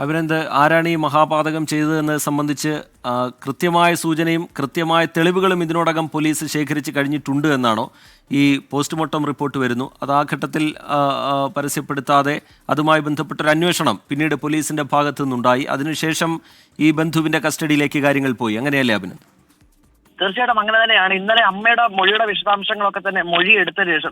അഭിനന്ദ്, ആരാണ് ഈ മഹാപാതകം ചെയ്തതെന്ന് സംബന്ധിച്ച് കൃത്യമായ സൂചനയും കൃത്യമായ തെളിവുകളും ഇതിനോടകം പോലീസ് ശേഖരിച്ച് കഴിഞ്ഞിട്ടുണ്ട് എന്നാണോ? ഈ പോസ്റ്റ്മോർട്ടം റിപ്പോർട്ട് വരുന്നു, അത് ആ ഘട്ടത്തിൽ പരസ്യപ്പെടുത്താതെ അതുമായി ബന്ധപ്പെട്ടൊരു അന്വേഷണം പിന്നീട് പോലീസിൻ്റെ ഭാഗത്തു നിന്നുണ്ടായി. അതിനുശേഷം ഈ ബന്ധുവിൻ്റെ കസ്റ്റഡിയിലേക്ക് കാര്യങ്ങൾ പോയി, അങ്ങനെയല്ലേ അഭിനന്ദ്? തീർച്ചയായിട്ടും അങ്ങനെ തന്നെയാണ്. ഇന്നലെ അമ്മയുടെ മൊഴിയുടെ വിശദാംശങ്ങളൊക്കെ തന്നെ മൊഴി എടുത്ത ശേഷം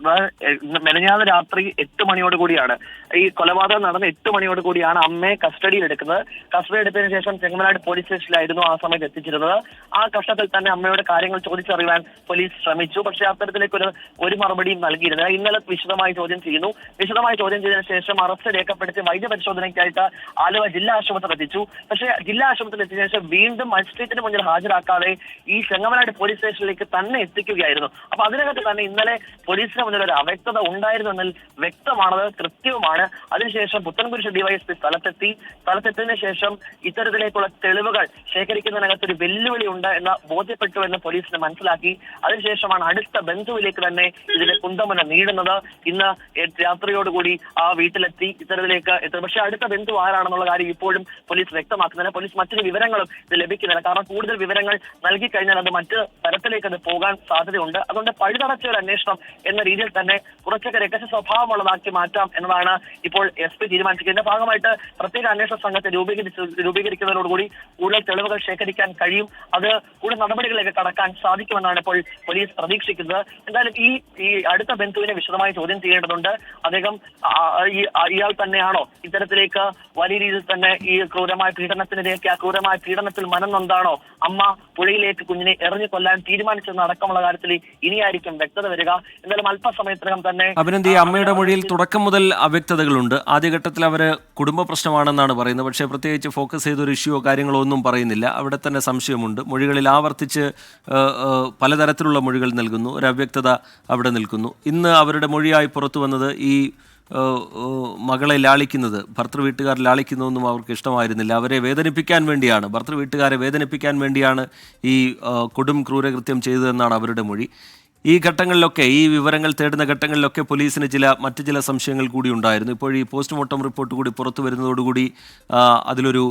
മെനഞ്ഞാന്ന് രാത്രി 8 മണിയോട് കൂടിയാണ് ഈ കൊലപാതകം നടന്ന 8 മണിയോട് കൂടിയാണ് അമ്മയെ കസ്റ്റഡിയിൽ എടുക്കുന്നത്. കസ്റ്റഡി എടുത്തതിനു ശേഷം ചെങ്ങമനാട് പോലീസ് സ്റ്റേഷനിലായിരുന്നു ആ സമയത്ത് എത്തിച്ചിരുന്നത്. ആ ഘട്ടത്തിൽ തന്നെ അമ്മയുടെ കാര്യങ്ങൾ ചോദിച്ചറിയാൻ പോലീസ് ശ്രമിച്ചു. പക്ഷേ അത്തരത്തിലേക്ക് ഒരു മറുപടിയും നൽകിയിരുന്നില്ല. ഇന്നലെ വിശദമായി ചോദ്യം ചെയ്യുന്നു. വിശദമായി ചോദ്യം ചെയ്തതിനു ശേഷം അറസ്റ്റ് രേഖപ്പെടുത്തി വൈദ്യപരിശോധനയ്ക്കായിട്ട് ആലുവ ജില്ലാ ആശുപത്രി എത്തിച്ചു. പക്ഷേ ജില്ലാ ആശുപത്രിയിൽ എത്തിയ ശേഷം വീണ്ടും മജിസ്ട്രേറ്റിന് മുന്നിൽ ഹാജരാക്കാതെ ഈ ചെങ്ങമനാട് പോലീസ് സ്റ്റേഷനിലേക്ക് തന്നെ എത്തിക്കുകയായിരുന്നു. അപ്പൊ അതിനകത്ത് തന്നെ ഇന്നലെ പോലീസിന് മുന്നിൽ ഒരു അവ്യക്തത ഉണ്ടായിരുന്നു എന്നതിൽ വ്യക്തമാണത്, കൃത്യവുമാണ്. അതിനുശേഷം പുത്തൻകുരിശ് ഡിവൈഎസ്പി സ്ഥലത്തെത്തിയതിനു ശേഷം ഇത്തരത്തിലേക്കുള്ള തെളിവുകൾ ശേഖരിക്കുന്നതിനകത്ത് ഒരു വെല്ലുവിളി ഉണ്ട് എന്ന് ബോധ്യപ്പെട്ടു എന്ന് പോലീസിന് മനസ്സിലാക്കി. അതിനുശേഷമാണ് അടുത്ത ബന്ധുവിലേക്ക് തന്നെ ഇതിന്റെ കുന്തമുന നീടുന്നത്. ഇന്ന് രാത്രിയോടുകൂടി ആ വീട്ടിലെത്തി ഇത്തരത്തിലേക്ക് എത്തും. പക്ഷേ അടുത്ത ബന്ധു ആരാണെന്നുള്ള കാര്യം ഇപ്പോഴും പോലീസ് വ്യക്തമാക്കുന്നില്ല. പോലീസ് മറ്റൊരു വിവരങ്ങളും ഇത് ലഭിക്കുന്നില്ല. കാരണം കൂടുതൽ വിവരങ്ങൾ നൽകി കഴിഞ്ഞാൽ അത് മറ്റ് തരത്തിലേക്ക് അത് പോകാൻ സാധ്യതയുണ്ട്. അതുകൊണ്ട് പഴുതടച്ച ഒരു അന്വേഷണം എന്ന രീതിയിൽ തന്നെ കുറച്ചൊക്കെ രഹസ്യ സ്വഭാവമുള്ളതാക്കി മാറ്റാം എന്നതാണ് ഇപ്പോൾ SP തീരുമാനിച്ചത്. ഇതിന്റെ ഭാഗമായിട്ട് പ്രത്യേക അന്വേഷണ സംഘത്തെ രൂപീകരിക്കുന്നതോടുകൂടി കൂടുതൽ തെളിവുകൾ ശേഖരിക്കാൻ കഴിയും. അത് കൂടുതൽ നടപടികളിലേക്ക് കടക്കാൻ സാധിക്കുമെന്നാണ് ഇപ്പോൾ പോലീസ് പ്രതീക്ഷിക്കുന്നത്. എന്തായാലും ഈ അടുത്ത ബന്ധുവിനെ വിശദമായി ചോദ്യം ചെയ്യേണ്ടതുണ്ട്. അദ്ദേഹം ഇയാൾ തന്നെയാണോ ഇത്തരത്തിലേക്ക് വലിയ രീതിയിൽ തന്നെ ഈ ക്രൂരമായ പീഡനത്തിനിരയാക്കി ആ ക്രൂരമായ പീഡനത്തിൽ മനംനൊന്താണോ അമ്മ പുഴയിലേക്ക് കുഞ്ഞിനെ എറിഞ്ഞു കൊല്ലാൻ തീരുമാനിച്ചെന്ന അടക്കമുള്ള കാര്യത്തിൽ ഇനിയായിരിക്കും വ്യക്തത വരിക. എന്തായാലും അല്പസമയത്തിനകം തന്നെ അഭിനന്ദ്, ഈ അമ്മയുടെ മൊഴിയിൽ തുടക്കം മുതൽ അവ്യക്തതകളുണ്ട്. ആദ്യഘട്ടത്തിൽ അവർ കുടുംബ പ്രശ്നമാണെന്നാണ് പറയുന്നത്. പക്ഷേ പ്രത്യേകിച്ച് ഫോക്കസ് ചെയ്തൊരു ഇഷ്യൂയോ കാര്യങ്ങളോ ഒന്നും പറയുന്നില്ല. അവിടെ തന്നെ സംശയമുണ്ട്. മൊഴികളിൽ ആവർത്തിച്ച് പലതരത്തിലുള്ള മൊഴികൾ നൽകുന്നു. ഒരു അവ്യക്തത അവിടെ നിൽക്കുന്നു. ഇന്ന് അവരുടെ മൊഴിയായി പുറത്തു വന്നത് ഈ മകളെ ലാളിക്കുന്നത്, ഭർത്തൃ വീട്ടുകാർ ലാളിക്കുന്നതൊന്നും അവർക്ക് ഇഷ്ടമായിരുന്നില്ല. അവരെ വേദനിപ്പിക്കാൻ വേണ്ടിയാണ്, ഭർത്തൃ വീട്ടുകാരെ വേദനിപ്പിക്കാൻ വേണ്ടിയാണ് ഈ കൊടും ക്രൂരകൃത്യം ചെയ്തതെന്നാണ് അവരുടെ മൊഴി. ഈ ഘട്ടങ്ങളിലൊക്കെ, ഈ വിവരങ്ങൾ തേടുന്ന ഘട്ടങ്ങളിലൊക്കെ പോലീസിന് മറ്റു ചില സംശയങ്ങൾ കൂടി ഉണ്ടായിരുന്നു. ഇപ്പോൾ ഈ പോസ്റ്റ്മോർട്ടം റിപ്പോർട്ട് കൂടി പുറത്തു വരുന്നതോടുകൂടി അതിലൊരു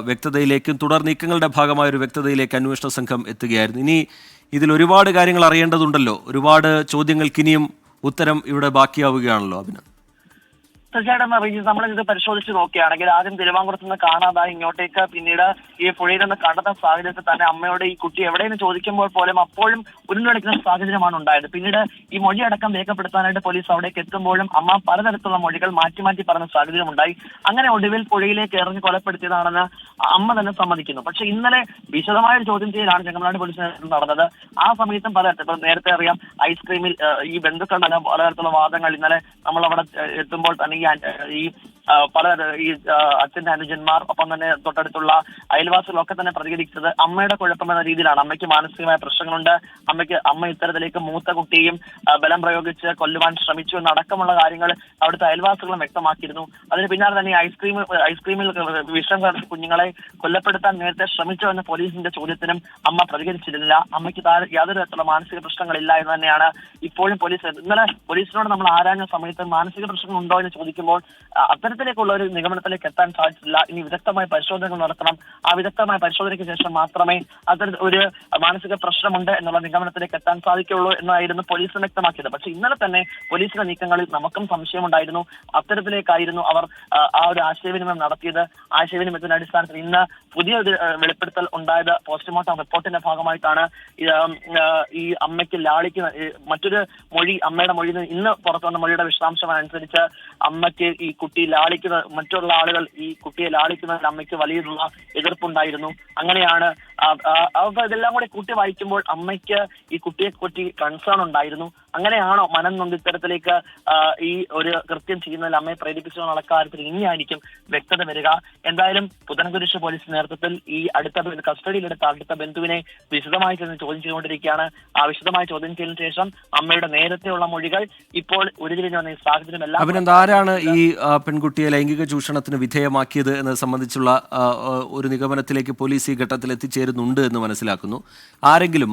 വ്യക്തതയിലേക്കും തുടർ നീക്കങ്ങളുടെ ഭാഗമായ ഒരു വ്യക്തതയിലേക്ക് അന്വേഷണ സംഘം എത്തുകയായിരുന്നു. ഇനി ഇതിൽ ഒരുപാട് കാര്യങ്ങൾ അറിയേണ്ടതുണ്ടല്ലോ. ഒരുപാട് ചോദ്യങ്ങൾക്കിനിയും ഉത്തരം ഇവിടെ ബാക്കിയാവുകയാണല്ലോ അഭിനന്ദ്. തീർച്ചയായിട്ടും നമ്മളിത് പരിശോധിച്ച് നോക്കുകയാണെങ്കിൽ ആദ്യം തിരുവാങ്കുറത്ത് നിന്ന് കാണാതായി ഇങ്ങോട്ടേക്ക് പിന്നീട് ഈ പുഴയിൽ നിന്ന് കണ്ടെത്തുന്ന സാഹചര്യത്തിൽ തന്നെ അമ്മയോട് ഈ കുട്ടി എവിടെയെന്ന് ചോദിക്കുമ്പോൾ പോലും അപ്പോഴും ഉരുണ്ടടിക്കുന്ന സാഹചര്യമാണ് ഉണ്ടായത്. പിന്നീട് ഈ മൊഴി അടക്കം രേഖപ്പെടുത്താനായിട്ട് പോലീസ് അവിടേക്ക് എത്തുമ്പോഴും അമ്മ പലതരത്തിലുള്ള മൊഴികൾ മാറ്റി മാറ്റി പറഞ്ഞ സാഹചര്യം ഉണ്ടായി. അങ്ങനെ ഒടുവിൽ പുഴയിലേക്ക് എറിഞ്ഞ് കൊലപ്പെടുത്തിയതാണെന്ന് അമ്മ തന്നെ സമ്മതിക്കുന്നു. പക്ഷെ ഇന്നലെ വിശദമായ ഒരു ചോദ്യം ചെയ്യലാണ് ചെങ്ങമനാട് പോലീസ് നടന്നത്. ആ സമയത്തും പലതരത്തിൽ നേരത്തെ അറിയാം ഐസ്ക്രീമിൽ ഈ ബന്ധുക്കൾ പലതരത്തിലുള്ള വാദങ്ങൾ ഇന്നലെ നമ്മൾ അവിടെ എത്തുമ്പോൾ തന്നെ ഈ അച്ഛന്റെ അനുജന്മാർ ഒപ്പം തന്നെ തൊട്ടടുത്തുള്ള അയൽവാസികളൊക്കെ തന്നെ പ്രതികരിച്ചത് അമ്മയുടെ കുഴപ്പമെന്ന രീതിയിലാണ്. അമ്മയ്ക്ക് മാനസികമായ പ്രശ്നങ്ങളുണ്ട്, അമ്മ ഇത്തരത്തിലേക്ക് മൂത്ത കുട്ടിയെയും ബലം പ്രയോഗിച്ച് കൊല്ലുവാൻ ശ്രമിച്ചു എന്നടക്കമുള്ള കാര്യങ്ങൾ അവിടുത്തെ അയൽവാസികളും വ്യക്തമാക്കിയിരുന്നു. അതിന് പിന്നാലെ തന്നെ ഐസ്ക്രീമിൽ വിഷം കലർത്തി കുഞ്ഞുങ്ങളെ കൊല്ലപ്പെടുത്താൻ നേരത്തെ ശ്രമിച്ചു എന്ന പോലീസിന്റെ ചോദ്യത്തിനും അമ്മ പ്രതികരിച്ചിരുന്നില്ല. അമ്മയ്ക്ക് യാതൊരു തരത്തിലുള്ള മാനസിക പ്രശ്നങ്ങളില്ല എന്ന് തന്നെയാണ് ഇപ്പോഴും പോലീസ്. ഇന്നലെ പോലീസിനോട് നമ്മൾ ആരാഞ്ഞ സമയത്ത് മാനസിക പ്രശ്നങ്ങൾ ഉണ്ടോ എന്ന് ചോദിക്കുമ്പോൾ അത്തരത്തിലേക്കുള്ള ഒരു നിഗമനത്തിലേക്ക് എത്താൻ സാധിച്ചില്ല. ഇനി വിദഗ്ധമായ പരിശോധനകൾ നടത്തണം. ആ വിദഗ്ധമായ പരിശോധനയ്ക്ക് ശേഷം മാത്രമേ അത്തരത്തിൽ ഒരു മാനസിക പ്രശ്നമുണ്ട് എന്നുള്ള നിഗമനത്തിലേക്ക് എത്താൻ സാധിക്കുള്ളൂ എന്നായിരുന്നു പോലീസ് വ്യക്തമാക്കിയത്. പക്ഷെ ഇന്നലെ തന്നെ പോലീസിന്റെ നീക്കങ്ങളിൽ നമുക്കും സംശയമുണ്ടായിരുന്നു. അത്തരത്തിലേക്കായിരുന്നു അവർ ആ ഒരു ആശയവിനിമയം നടത്തിയത്. ആശയവിനിമയത്തിന്റെ അടിസ്ഥാനത്തിൽ ഇന്ന് പുതിയൊരു വെളിപ്പെടുത്തൽ ഉണ്ടായത് പോസ്റ്റ്മോർട്ടം റിപ്പോർട്ടിന്റെ ഭാഗമായിട്ടാണ്. ഈ അമ്മയ്ക്ക് ലാളിക്കുന്ന മറ്റൊരു മൊഴി, അമ്മയുടെ മൊഴി ഇന്ന് പുറത്തു വന്ന മൊഴിയുടെ വിശദാംശം അനുസരിച്ച് അമ്മയ്ക്ക് ഈ കുട്ടി ലാളിക്കുന്ന മറ്റുള്ള ആളുകൾ ഈ കുട്ടിയെ ലാളിക്കുന്നതിൽ അമ്മയ്ക്ക് വലിയുള്ള എതിർപ്പുണ്ടായിരുന്നു. അങ്ങനെയാണ് ഇതെല്ലാം കൂടി കൂട്ടി വായിക്കുമ്പോൾ അമ്മയ്ക്ക് ഈ കുട്ടിയെ പറ്റി കൺസേൺ ഉണ്ടായിരുന്നു. അങ്ങനെയാണോ മനം നൊന്ത് ഇത്തരത്തിലേക്ക് ഈ ഒരു കൃത്യം ചെയ്യുന്നതിൽ അമ്മയെ പ്രേരിപ്പിച്ചെന്നുള്ള കാര്യത്തിൽ ഇനിയായിരിക്കും വ്യക്തത വരിക. എന്തായാലും പുത്തൻകുരിശ് പോലീസ് നേതൃത്വത്തിൽ ഈ കസ്റ്റഡിയിലെടുത്ത അടുത്ത ബന്ധുവിനെ വിശദമായി ചോദ്യം ചെയ്തുകൊണ്ടിരിക്കുകയാണ്. ആ വിശദമായ ചോദ്യം ചെയ്തതിനു ശേഷം അമ്മയുടെ നേരത്തെയുള്ള മൊഴികൾ ഇപ്പോൾ ഉരുതിരിഞ്ഞു വന്ന ഈ സാഹചര്യം എല്ലാം ആരാണ് ഈ പെൺകുട്ടിയെ ലൈംഗിക ചൂഷണത്തിന് വിധേയമാക്കിയത് എന്നത് സംബന്ധിച്ചുള്ള ഒരു നിഗമനത്തിലേക്ക് പോലീസ് ഈ ഘട്ടത്തിൽ എത്തിച്ചേരുന്നുണ്ട് എന്ന് മനസ്സിലാക്കുന്നു.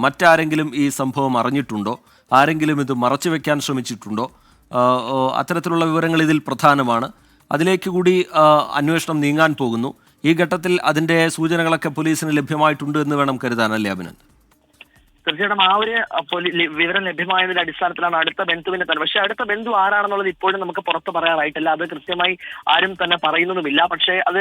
മറ്റാരെങ്കിലും ഈ സംഭവം അറിഞ്ഞിട്ടുണ്ടോ? ആരെങ്കിലും ഇത് മറച്ചുവെക്കാൻ ശ്രമിച്ചിട്ടുണ്ടോ? അത്തരത്തിലുള്ള വിവരങ്ങൾ ഇതിൽ പ്രധാനമാണ്. അതിലേക്ക് കൂടി അന്വേഷണം നീങ്ങാൻ പോകുന്നു. ഈ ഘട്ടത്തിൽ അതിൻ്റെ സൂചനകളൊക്കെ പോലീസിന് ലഭ്യമായിട്ടുണ്ട് എന്ന് വേണം കരുതാനല്ലേ അഭിനന്ദ്? തീർച്ചയായിട്ടും ആ ഒരു വിവരം ലഭ്യമായതിന്റെ അടിസ്ഥാനത്തിലാണ് അടുത്ത ബന്ധുവിനെ തന്നെ. പക്ഷെ അടുത്ത ബന്ധു ആരാണെന്നുള്ളത് ഇപ്പോഴും നമുക്ക് പുറത്ത് പറയാറായിട്ടില്ല. അത് കൃത്യമായി ആരും തന്നെ പറയുന്നതുമില്ല. പക്ഷേ അത്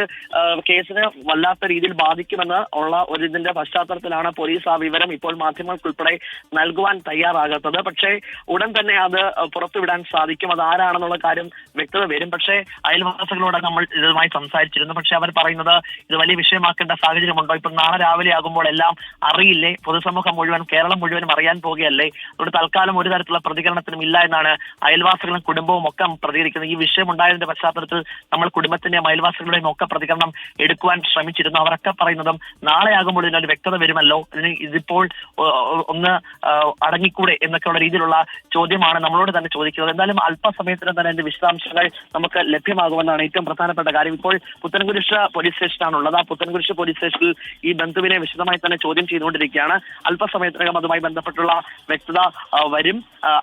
കേസിനെ വല്ലാത്ത രീതിയിൽ ബാധിക്കുമെന്ന് ഉള്ള ഒരു ഇതിന്റെ പശ്ചാത്തലത്തിലാണ് പോലീസ് ആ വിവരം ഇപ്പോൾ മാധ്യമങ്ങൾക്കുൾപ്പെടെ നൽകുവാൻ തയ്യാറാകാത്തത്. പക്ഷേ ഉടൻ തന്നെ അത് പുറത്തുവിടാൻ സാധിക്കും. അത് ആരാണെന്നുള്ള കാര്യം വ്യക്തത വരും. പക്ഷേ അയൽവാസികളോട് നമ്മൾ ഇതുമായി സംസാരിച്ചിരുന്നു. പക്ഷെ അവർ പറയുന്നത് ഇത് വലിയ വിഷയമാക്കേണ്ട സാഹചര്യമുണ്ടോ? ഇപ്പൊ നാളെ രാവിലെ ആകുമ്പോൾ എല്ലാം അറിയില്ലേ? പൊതുസമൂഹം മുഴുവൻ, കേരളം മുഴുവനും അറിയാൻ പോകുകയല്ലേ? അതുകൊണ്ട് തൽക്കാലം ഒരു തരത്തിലുള്ള പ്രതികരണത്തിനും ഇല്ല എന്നാണ് അയൽവാസികളും കുടുംബവും ഒക്കെ പ്രതികരിക്കുന്നത്. ഈ വിഷയം ഉണ്ടായതിന്റെ പശ്ചാത്തലത്തിൽ നമ്മൾ കുടുംബത്തിന്റെയും അയൽവാസികളുടെയും ഒക്കെ പ്രതികരണം എടുക്കുവാൻ ശ്രമിച്ചിരുന്നു. അവരൊക്കെ പറയുന്നതും നാളെ ആകുമ്പോൾ ഇതിനൊരു വ്യക്തത വരുമല്ലോ, ഇതിപ്പോൾ ഒന്ന് അടങ്ങിക്കൂടെ എന്നൊക്കെയുള്ള രീതിയിലുള്ള ചോദ്യമാണ് നമ്മളോട് തന്നെ ചോദിക്കുന്നത്. എന്തായാലും അല്പസമയത്തിന് തന്നെ അതിന്റെ വിശദാംശങ്ങൾ നമുക്ക് ലഭ്യമാകുമെന്നാണ് ഏറ്റവും പ്രധാനപ്പെട്ട കാര്യം. ഇപ്പോൾ പുത്തൻകുരിശ് പോലീസ് സ്റ്റേഷനാണുള്ളത്. ആ പുത്തൻകുരിശ് പോലീസ് സ്റ്റേഷനിൽ ഈ ബന്ധുവിനെ വിശദമായി തന്നെ ചോദ്യം ചെയ്തുകൊണ്ടിരിക്കുകയാണ്. അല്പസമയത്തിനകം അതുമായി ബന്ധപ്പെട്ടുള്ള വ്യക്തത വരും.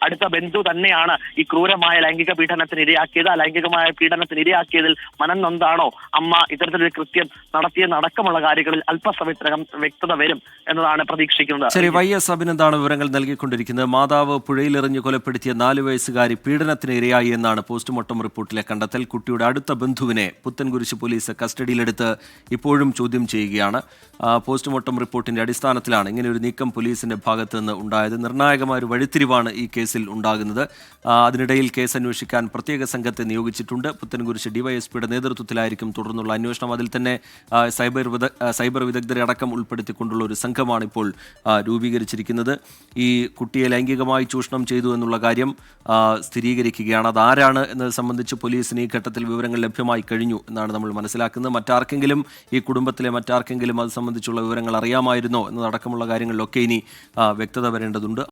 അടുത്ത ബന്ധു തന്നെയാണ് ഈ ക്രൂരമായ ലൈംഗിക പീഡനത്തിന് ഇരയാക്കിയത്. ആ ലൈംഗികമായ പീഡനത്തിന് ഇരയാക്കിയതിൽ മനം നൊന്താണോ അമ്മ ഇത്തരത്തിലൊരു കൃത്യം നടത്തിയെന്നടക്കമുള്ള കാര്യങ്ങളിൽ അല്പസമയത്തിനകം വ്യക്തത വരും എന്നതാണ് പ്രതീക്ഷിക്കുന്നത്. ശരി, YS അഭിനന്ദാണ് വിവരങ്ങൾ നൽകിക്കൊണ്ടിരിക്കുന്നത്. മാതാവ് പുഴയിലെറിഞ്ഞ് കൊലപ്പെടുത്തിയ 4 വയസ്സുകാരി പീഡനത്തിന് ഇരയായി എന്നാണ് പോസ്റ്റ്മോർട്ടം റിപ്പോർട്ടിലെ കണ്ടെത്തൽ. കുട്ടിയുടെ അടുത്ത ബന്ധുവിനെ പുത്തൻകുരിശ് പോലീസ് കസ്റ്റഡിയിലെടുത്ത് ഇപ്പോഴും ചോദ്യം ചെയ്യുകയാണ്. പോസ്റ്റ്മോർട്ടം റിപ്പോർട്ടിന്റെ അടിസ്ഥാനത്തിലാണ് ഇങ്ങനെ ഒരു നീക്കം പോലീസിന്റെ ഭാഗത്ത് നിന്ന് ഉണ്ടായത്. നിർണായകമായ ഒരു വഴിത്തിരിവാണ് ഈ കേസിൽ ഉണ്ടാകുന്നത്. അതിനിടയിൽ കേസ് അന്വേഷിക്കാൻ പ്രത്യേക സംഘത്തെ നിയോഗിച്ചിട്ടുണ്ട്. പുത്തൻകുരിശ് ഡിവൈഎസ്പിയുടെ നേതൃത്വത്തിലായിരിക്കും തുടർന്നുള്ള അന്വേഷണം. അതിൽ തന്നെ സൈബർ വിദഗ്ധരെ അടക്കം ഉൾപ്പെടുത്തിക്കൊണ്ടുള്ള ഒരു സംഘമാണ് ഇപ്പോൾ രൂപീകരിച്ചിരിക്കുന്നത്. ഈ കുട്ടിയെ ലൈംഗികമായി ചൂഷണം ചെയ്തു എന്നുള്ള കാര്യം സ്ഥിരീകരിക്കുകയാണ്. അതാരാണ് എന്നത് സംബന്ധിച്ച് പോലീസിന് ഈ ഘട്ടത്തിൽ വിവരങ്ങൾ ലഭ്യമായി കഴിഞ്ഞു എന്നാണ് നമ്മൾ മനസ്സിലാക്കുന്നത്. മറ്റാർക്കെങ്കിലും, ഈ കുടുംബത്തിലെ മറ്റാർക്കെങ്കിലും അത് സംബന്ധിച്ചുള്ള വിവരങ്ങൾ അറിയാമായിരുന്നോ എന്നതടക്കമുള്ള കാര്യങ്ങളിലൊക്കെ ഇനി വ്യക്തത വരേണ്ടതുണ്ട്.